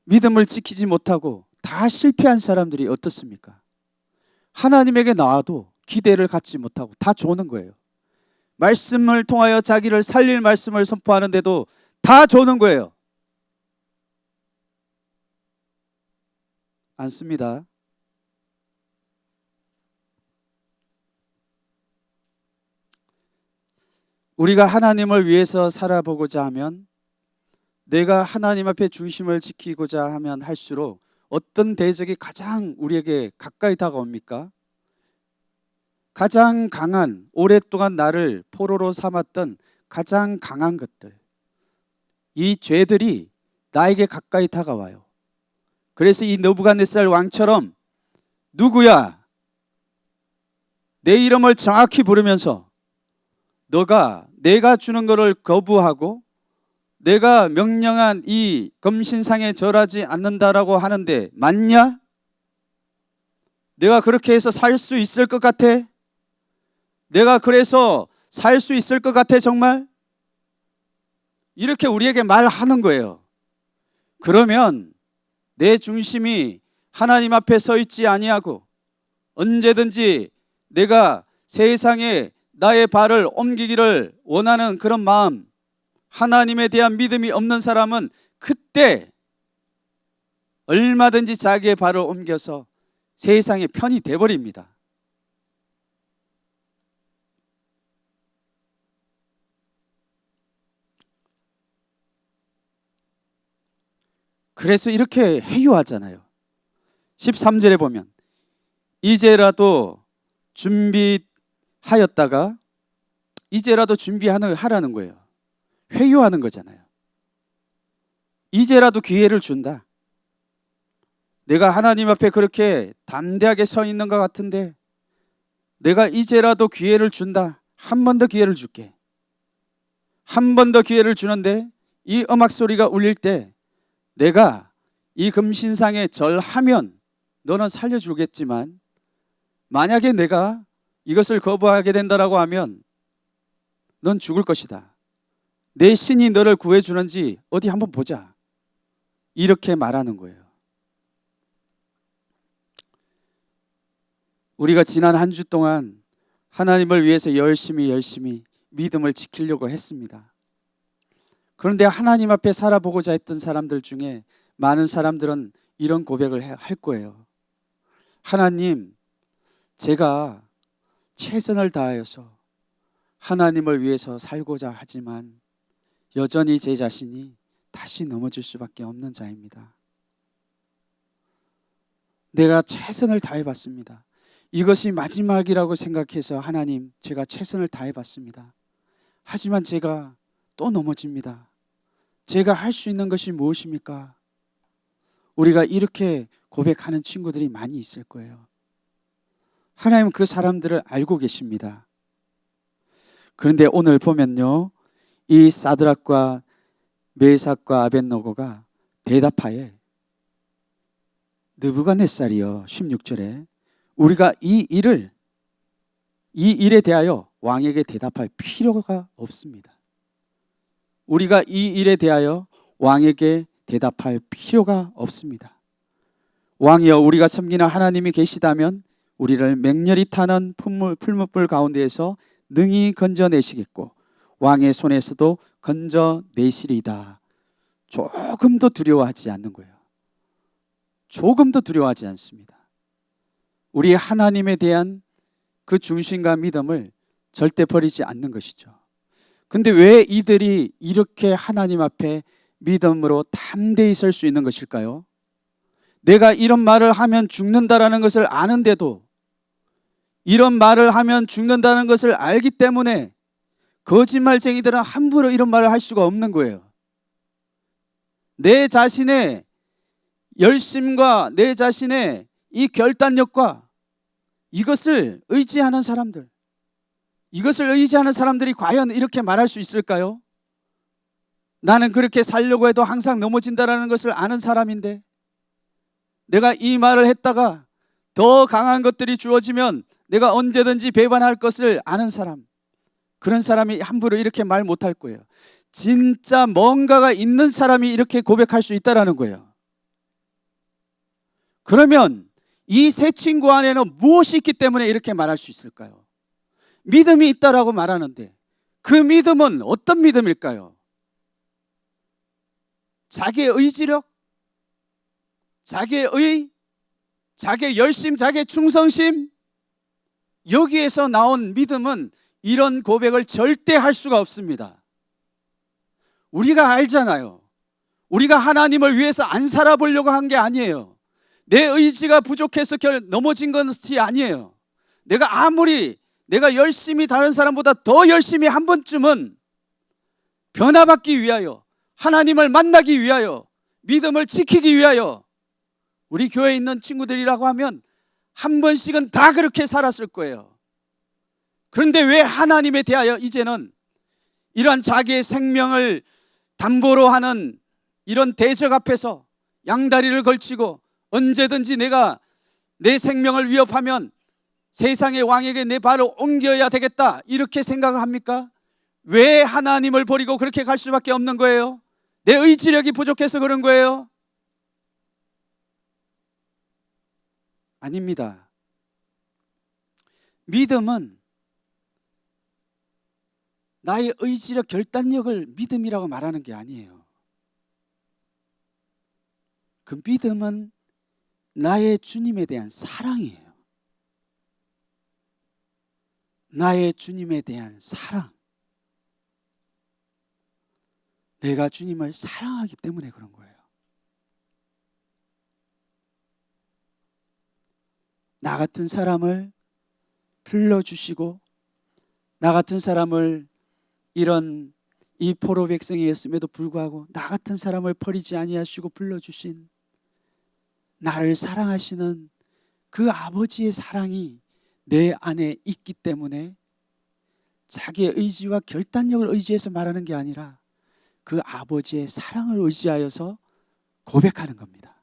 믿음을 지키지 못하고 다 실패한 사람들이 어떻습니까? 하나님에게 나와도 기대를 갖지 못하고 다 조는 거예요. 말씀을 통하여 자기를 살릴 말씀을 선포하는데도 다 조는 거예요. 않습니다. 우리가 하나님을 위해서 살아보고자 하면, 내가 하나님 앞에 중심을 지키고자 하면 할수록 어떤 대적이 가장 우리에게 가까이 다가옵니까? 가장 강한, 오랫동안 나를 포로로 삼았던 가장 강한 것들, 이 죄들이 나에게 가까이 다가와요. 그래서 이 느부갓네살 왕처럼 누구야? 내 이름을 정확히 부르면서 내가 주는 것을 거부하고 내가 명령한 이 금신상에 절하지 않는다라고 하는데 맞냐? 내가 그렇게 해서 살 수 있을 것 같아? 내가 그래서 살 수 있을 것 같아 정말? 이렇게 우리에게 말하는 거예요. 그러면 내 중심이 하나님 앞에 서 있지 아니하고 언제든지 내가 세상에 나의 발을 옮기기를 원하는 그런 마음, 하나님에 대한 믿음이 없는 사람은 그때 얼마든지 자기의 발을 옮겨서 세상의 편이 돼버립니다. 그래서 이렇게 회유하잖아요. 13절에 보면 이제라도 준비하였다가 이제라도 준비하라는 거예요. 회유하는 거잖아요. 이제라도 기회를 준다. 내가 하나님 앞에 그렇게 담대하게 서 있는 것 같은데 내가 이제라도 기회를 준다. 한 번 더 기회를 줄게. 한 번 더 기회를 주는데 이 음악 소리가 울릴 때 내가 이 금신상에 절하면 너는 살려주겠지만 만약에 내가 이것을 거부하게 된다라고 하면 넌 죽을 것이다. 내 신이 너를 구해주는지 어디 한번 보자. 이렇게 말하는 거예요. 우리가 지난 한 주 동안 하나님을 위해서 열심히 믿음을 지키려고 했습니다. 그런데 하나님 앞에 살아보고자 했던 사람들 중에 많은 사람들은 이런 고백을 할 거예요. 하나님, 제가 최선을 다하여서 하나님을 위해서 살고자 하지만 여전히 제 자신이 다시 넘어질 수밖에 없는 자입니다. 내가 최선을 다해봤습니다. 이것이 마지막이라고 생각해서 하나님, 제가 최선을 다해봤습니다. 하지만 제가 또 넘어집니다. 제가 할 수 있는 것이 무엇입니까? 우리가 이렇게 고백하는 친구들이 많이 있을 거예요. 하나님은 그 사람들을 알고 계십니다. 그런데 오늘 보면요, 이 사드락과 메삭과 아벳노고가 대답하에 느부갓네살이여 16절에 우리가 이 일에 대하여 왕에게 대답할 필요가 없습니다. 우리가 이 일에 대하여 왕에게 대답할 필요가 없습니다. 왕이여, 우리가 섬기는 하나님이 계시다면 우리를 맹렬히 타는 풀무불 가운데에서 능히 건져내시겠고 왕의 손에서도 건져내시리이다. 조금도 두려워하지 않는 거예요. 조금도 두려워하지 않습니다. 우리 하나님에 대한 그 중심과 믿음을 절대 버리지 않는 것이죠. 근데 왜 이들이 이렇게 하나님 앞에 믿음으로 담대히 설 수 있는 것일까요? 내가 이런 말을 하면 죽는다라는 것을 아는데도, 이런 말을 하면 죽는다는 것을 알기 때문에 거짓말쟁이들은 함부로 이런 말을 할 수가 없는 거예요. 내 자신의 열심과 내 자신의 이 결단력과 이것을 의지하는 사람들, 이것을 의지하는 사람들이 과연 이렇게 말할 수 있을까요? 나는 그렇게 살려고 해도 항상 넘어진다라는 것을 아는 사람인데, 내가 이 말을 했다가 더 강한 것들이 주어지면 내가 언제든지 배반할 것을 아는 사람, 그런 사람이 함부로 이렇게 말 못할 거예요. 진짜 뭔가가 있는 사람이 이렇게 고백할 수 있다라는 거예요. 그러면 이 세 친구 안에는 무엇이 있기 때문에 이렇게 말할 수 있을까요? 믿음이 있다라고 말하는데 그 믿음은 어떤 믿음일까요? 자기의 의지력, 자기의 의, 자기의 열심, 자기의 충성심, 여기에서 나온 믿음은 이런 고백을 절대 할 수가 없습니다. 우리가 알잖아요. 우리가 하나님을 위해서 안 살아보려고 한 게 아니에요. 내 의지가 부족해서 넘어진 것이 아니에요. 내가 열심히 다른 사람보다 더 열심히 한 번쯤은 변화받기 위하여, 하나님을 만나기 위하여, 믿음을 지키기 위하여, 우리 교회에 있는 친구들이라고 하면 한 번씩은 다 그렇게 살았을 거예요. 그런데 왜 하나님에 대하여 이제는 이러한 자기의 생명을 담보로 하는 이런 대적 앞에서 양다리를 걸치고 언제든지 내가 내 생명을 위협하면 세상의 왕에게 내 발을 옮겨야 되겠다, 이렇게 생각합니까? 왜 하나님을 버리고 그렇게 갈 수밖에 없는 거예요? 내 의지력이 부족해서 그런 거예요? 아닙니다. 믿음은 나의 의지력, 결단력을 믿음이라고 말하는 게 아니에요. 그 믿음은 나의 주님에 대한 사랑이에요. 나의 주님에 대한 사랑. 내가 주님을 사랑하기 때문에 그런 거예요. 나 같은 사람을 불러주시고, 나 같은 사람을 이런 이 포로 백성이었음에도 불구하고 나 같은 사람을 버리지 아니하시고 불러주신, 나를 사랑하시는 그 아버지의 사랑이 내 안에 있기 때문에 자기의 의지와 결단력을 의지해서 말하는 게 아니라 그 아버지의 사랑을 의지하여서 고백하는 겁니다.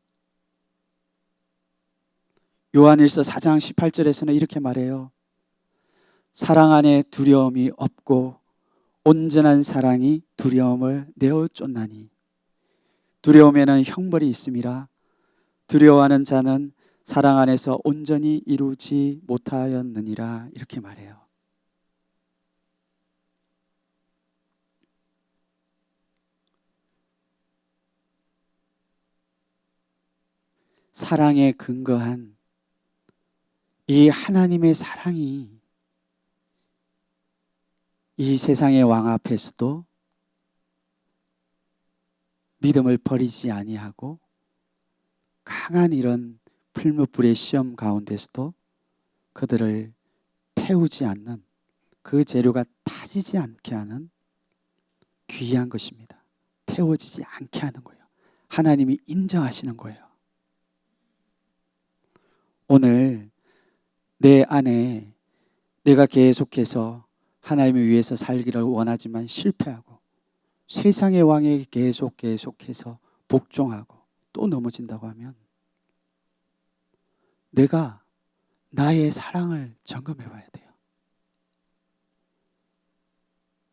요한일서 4장 18절에서는 이렇게 말해요. 사랑 안에 두려움이 없고 온전한 사랑이 두려움을 내어 쫓나니 두려움에는 형벌이 있음이라. 두려워하는 자는 사랑 안에서 온전히 이루지 못하였느니라. 이렇게 말해요. 사랑에 근거한 이 하나님의 사랑이 이 세상의 왕 앞에서도 믿음을 버리지 아니하고 강한 이런 풀무불의 시험 가운데서도 그들을 태우지 않는 그 재료가 타지지 않게 하는 귀한 것입니다. 태워지지 않게 하는 거예요. 하나님이 인정하시는 거예요. 오늘 내 안에 내가 계속해서 하나님을 위해서 살기를 원하지만 실패하고 세상의 왕에게 계속해서 복종하고 또 넘어진다고 하면 내가 나의 사랑을 점검해 봐야 돼요.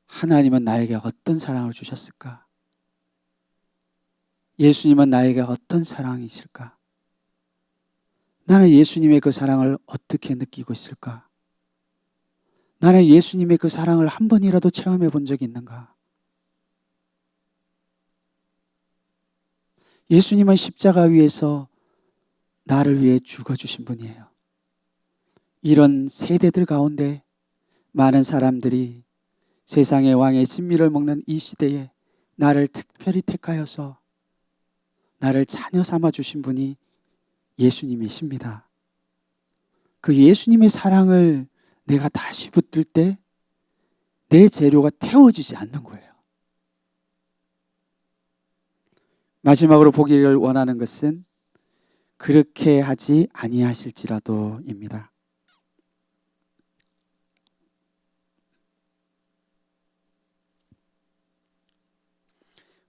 하나님은 나에게 어떤 사랑을 주셨을까? 예수님은 나에게 어떤 사랑이실까? 나는 예수님의 그 사랑을 어떻게 느끼고 있을까? 나는 예수님의 그 사랑을 한 번이라도 체험해 본 적이 있는가? 예수님은 십자가 위에서 나를 위해 죽어주신 분이에요. 이런 세대들 가운데 많은 사람들이 세상의 왕의 진미를 먹는 이 시대에 나를 특별히 택하여서 나를 자녀 삼아 주신 분이 예수님이십니다. 그 예수님의 사랑을 내가 다시 붙들 때 내 재료가 태워지지 않는 거예요. 마지막으로 보기를 원하는 것은 그렇게 하지 아니하실지라도입니다.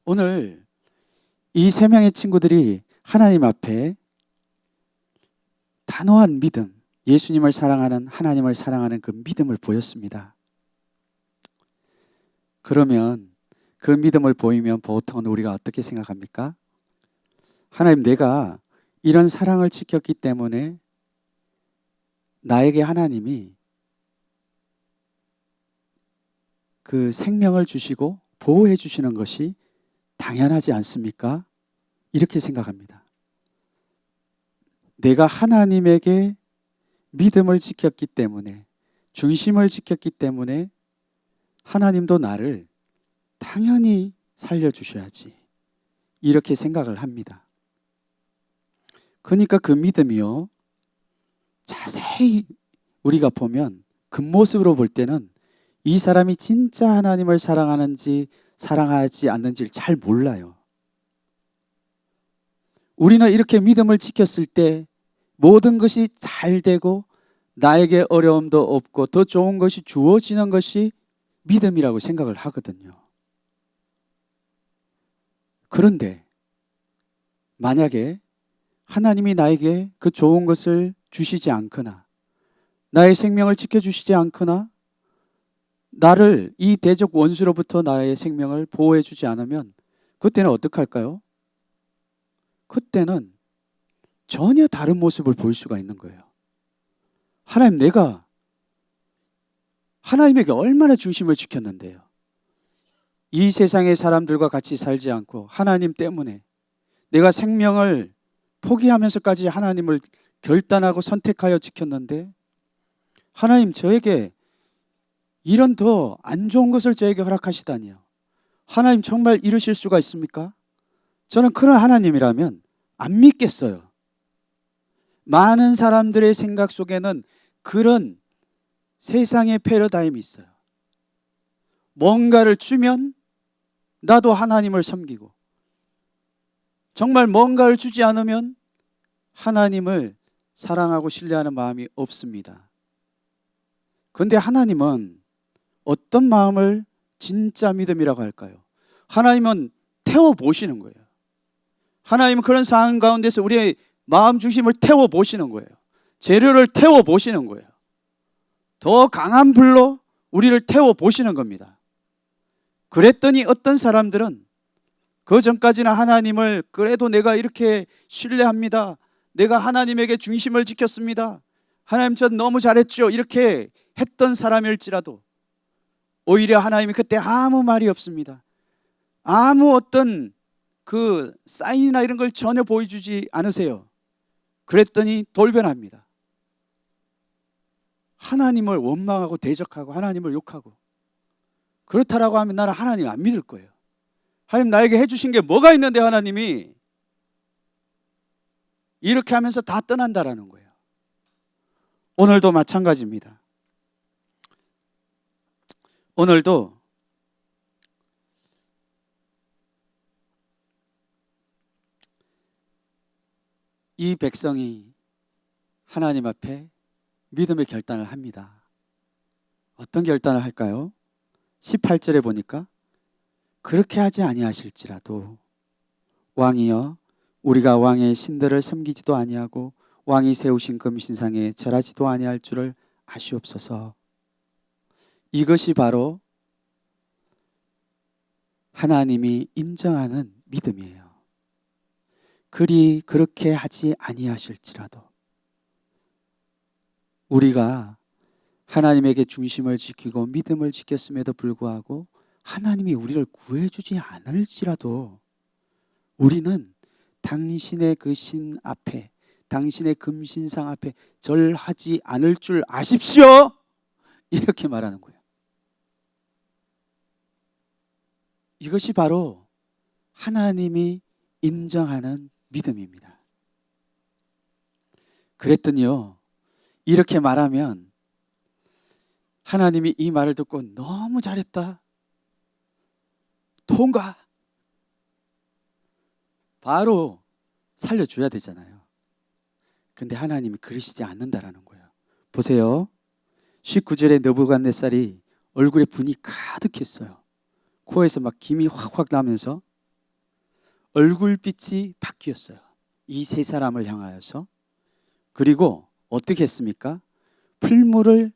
오늘 이 세 명의 친구들이 하나님 앞에 단호한 믿음, 예수님을 사랑하는 하나님을 사랑하는 그 믿음을 보였습니다. 그러면 그 믿음을 보이면 보통은 우리가 어떻게 생각합니까? 하나님, 내가 이런 사랑을 지켰기 때문에 나에게 하나님이 그 생명을 주시고 보호해 주시는 것이 당연하지 않습니까? 이렇게 생각합니다. 내가 하나님에게 믿음을 지켰기 때문에, 중심을 지켰기 때문에 하나님도 나를 당연히 살려주셔야지, 이렇게 생각을 합니다. 그러니까 그 믿음이요, 자세히 우리가 보면 겉모습으로 볼 때는 이 사람이 진짜 하나님을 사랑하는지 사랑하지 않는지를 잘 몰라요. 우리는 이렇게 믿음을 지켰을 때 모든 것이 잘 되고 나에게 어려움도 없고 더 좋은 것이 주어지는 것이 믿음이라고 생각을 하거든요. 그런데 만약에 하나님이 나에게 그 좋은 것을 주시지 않거나 나의 생명을 지켜주시지 않거나 나를 이 대적 원수로부터 나의 생명을 보호해 주지 않으면 그때는 어떻게 할까요? 그때는 전혀 다른 모습을 볼 수가 있는 거예요. 하나님, 내가 하나님에게 얼마나 중심을 지켰는데요. 이 세상의 사람들과 같이 살지 않고 하나님 때문에 내가 생명을 포기하면서까지 하나님을 결단하고 선택하여 지켰는데 하나님, 저에게 이런 더 안 좋은 것을 저에게 허락하시다니요. 하나님, 정말 이러실 수가 있습니까? 저는 그런 하나님이라면 안 믿겠어요. 많은 사람들의 생각 속에는 그런 세상의 패러다임이 있어요. 뭔가를 주면 나도 하나님을 섬기고, 정말 뭔가를 주지 않으면 하나님을 사랑하고 신뢰하는 마음이 없습니다. 그런데 하나님은 어떤 마음을 진짜 믿음이라고 할까요? 하나님은 태워보시는 거예요. 하나님은 그런 상황 가운데서 우리의 마음 중심을 태워보시는 거예요. 재료를 태워보시는 거예요. 더 강한 불로 우리를 태워보시는 겁니다. 그랬더니 어떤 사람들은 그 전까지는 하나님을 그래도 내가 이렇게 신뢰합니다, 내가 하나님에게 중심을 지켰습니다, 하나님 전 너무 잘했죠, 이렇게 했던 사람일지라도 오히려 하나님이 그때 아무 말이 없습니다. 아무 어떤 그 사인이나 이런 걸 전혀 보여주지 않으세요. 그랬더니 돌변합니다. 하나님을 원망하고 대적하고 하나님을 욕하고, 그렇다라고 하면 나는 하나님 안 믿을 거예요. 하나님 나에게 해주신 게 뭐가 있는데 하나님이 이렇게 하면서 다 떠난다라는 거예요. 오늘도 마찬가지입니다. 오늘도 이 백성이 하나님 앞에 믿음의 결단을 합니다. 어떤 결단을 할까요? 18절에 보니까 그렇게 하지 아니하실지라도 왕이여 우리가 왕의 신들을 섬기지도 아니하고 왕이 세우신 금신상에 절하지도 아니할 줄을 아시옵소서. 이것이 바로 하나님이 인정하는 믿음이에요. 그리 그렇게 하지 아니하실지라도 우리가 하나님에게 중심을 지키고 믿음을 지켰음에도 불구하고 하나님이 우리를 구해주지 않을지라도 우리는 당신의 그 신 앞에, 당신의 금신상 앞에 절하지 않을 줄 아십시오. 이렇게 말하는 거예요. 이것이 바로 하나님이 인정하는 믿음입니다. 그랬더니요, 이렇게 말하면 하나님이 이 말을 듣고 너무 잘했다, 통과, 바로 살려줘야 되잖아요. 근데 하나님이 그러시지 않는다라는 거예요. 보세요. 19절에 느부갓네살이 얼굴에 분이 가득했어요. 코에서 막 김이 확확 나면서 얼굴빛이 바뀌었어요. 이 세 사람을 향하여서. 그리고 어떻게 했습니까? 풀물을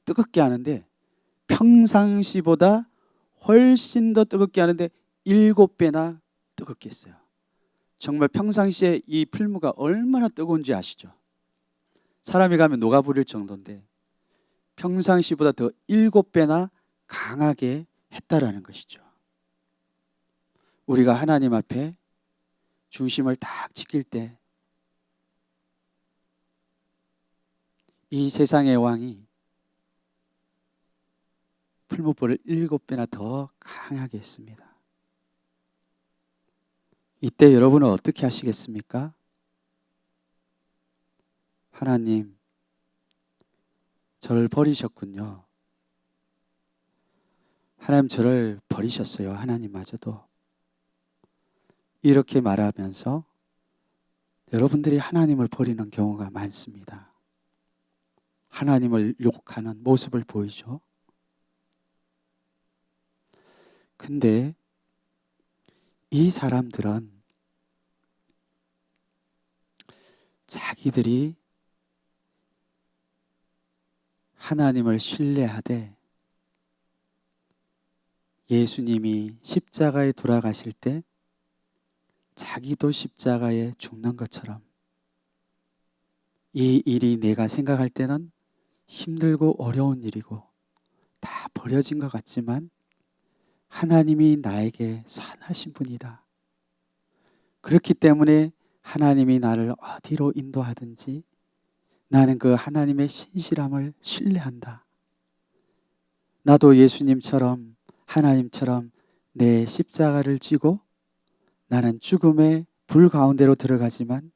뜨겁게 하는데 평상시보다 훨씬 더 뜨겁게 하는데 7배나 뜨겁게 했어요. 정말 평상시에 이 풀무가 얼마나 뜨거운지 아시죠? 사람이 가면 녹아버릴 정도인데 평상시보다 더 7배나 강하게 했다라는 것이죠. 우리가 하나님 앞에 중심을 딱 지킬 때 이 세상의 왕이 풀무불을 7배나 더 강하게 했습니다. 이때 여러분은 어떻게 하시겠습니까? 하나님, 저를 버리셨군요. 하나님, 저를 버리셨어요. 하나님마저도. 이렇게 말하면서 여러분들이 하나님을 버리는 경우가 많습니다. 하나님을 욕하는 모습을 보이죠. 근데 이 사람들은 자기들이 하나님을 신뢰하되 예수님이 십자가에 돌아가실 때 자기도 십자가에 죽는 것처럼 이 일이 내가 생각할 때는 힘들고 어려운 일이고 다 버려진 것 같지만 하나님이 나에게 선하신 분이다. 그렇기 때문에 하나님이 나를 어디로 인도하든지 나는 그 하나님의 신실함을 신뢰한다. 나도 예수님처럼 하나님처럼 내 십자가를 지고 나는 죽음의 불 가운데로 들어가지만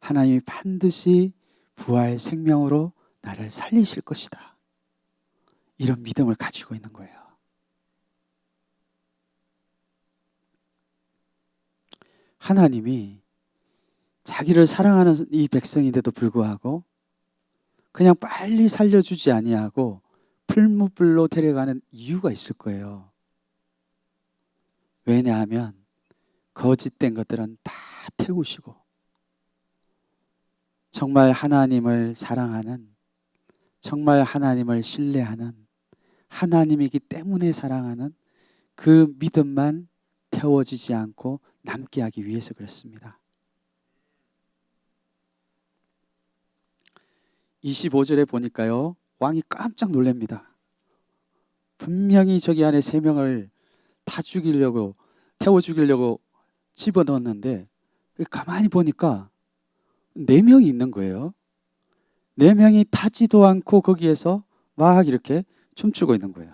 하나님이 반드시 부활 생명으로 나를 살리실 것이다. 이런 믿음을 가지고 있는 거예요. 하나님이 자기를 사랑하는 이 백성인데도 불구하고 그냥 빨리 살려주지 아니하고 풀무불로 데려가는 이유가 있을 거예요. 왜냐하면 거짓된 것들은 다 태우시고 정말 하나님을 사랑하는, 정말 하나님을 신뢰하는 하나님이기 때문에 사랑하는 그 믿음만 태워지지 않고 남게 하기 위해서 그렇습니다. 25절에 보니까요, 왕이 깜짝 놀랍니다. 분명히 저기 안에 3명을 다 죽이려고, 태워 죽이려고 집어넣었는데 가만히 보니까 4명이 있는 거예요. 4명이 타지도 않고 거기에서 막 이렇게 춤추고 있는 거예요.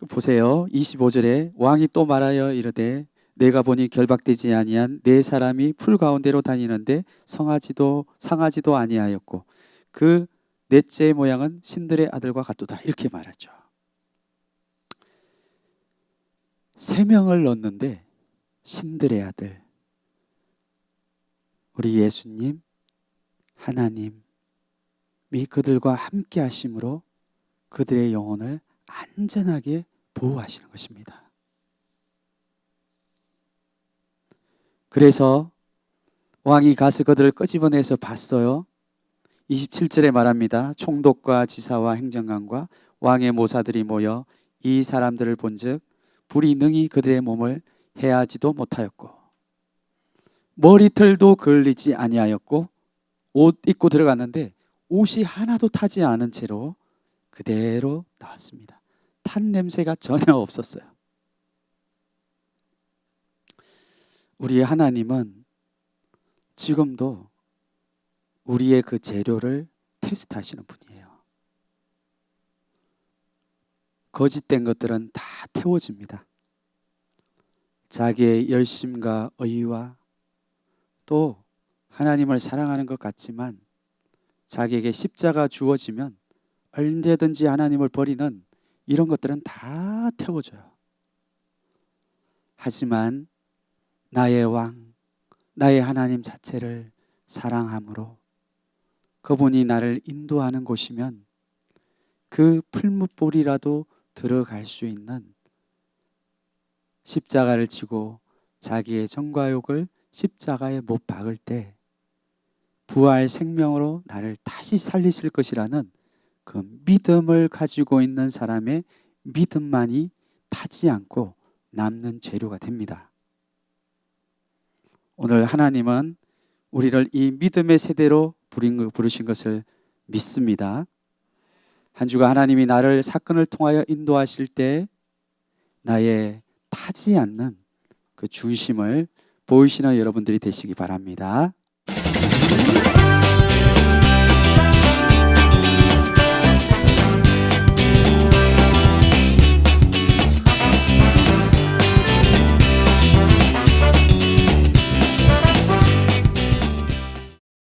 보세요. 25절에 왕이 또 말하여 이르되 내가 보니 결박되지 아니한 네 사람이 풀 가운데로 다니는데 상하지도 아니하였고 그 넷째의 모양은 신들의 아들과 같도다. 이렇게 말하죠. 세 명을 넣었는데 신들의 아들, 우리 예수님, 하나님이 그들과 함께 하심으로 그들의 영혼을 안전하게 보호하시는 것입니다. 그래서 왕이 가서 그들을 끄집어내서 봤어요. 27절에 말합니다. 총독과 지사와 행정관과 왕의 모사들이 모여 이 사람들을 본즉 불이 능히 그들의 몸을 해하지도 못하였고 머리털도 걸리지 아니하였고 옷 입고 들어갔는데 옷이 하나도 타지 않은 채로 그대로 나왔습니다. 탄 냄새가 전혀 없었어요. 우리의 하나님은 지금도 우리의 그 재료를 테스트하시는 분이에요. 거짓된 것들은 다 태워집니다. 자기의 열심과 의와 또 하나님을 사랑하는 것 같지만 자기에게 십자가 주어지면 언제든지 하나님을 버리는 이런 것들은 다 태워져요. 하지만 나의 왕, 나의 하나님 자체를 사랑함으로 그분이 나를 인도하는 곳이면 그 풀무불이라도 들어갈 수 있는 십자가를 지고 자기의 정과 욕을 십자가에 못 박을 때 부활 생명으로 나를 다시 살리실 것이라는 그 믿음을 가지고 있는 사람의 믿음만이 타지 않고 남는 재료가 됩니다. 오늘 하나님은 우리를 이 믿음의 세대로 부르신 것을 믿습니다. 한 주가 하나님이 나를 사건을 통하여 인도하실 때 나의 타지 않는 그 중심을 보이시는 여러분들이 되시기 바랍니다.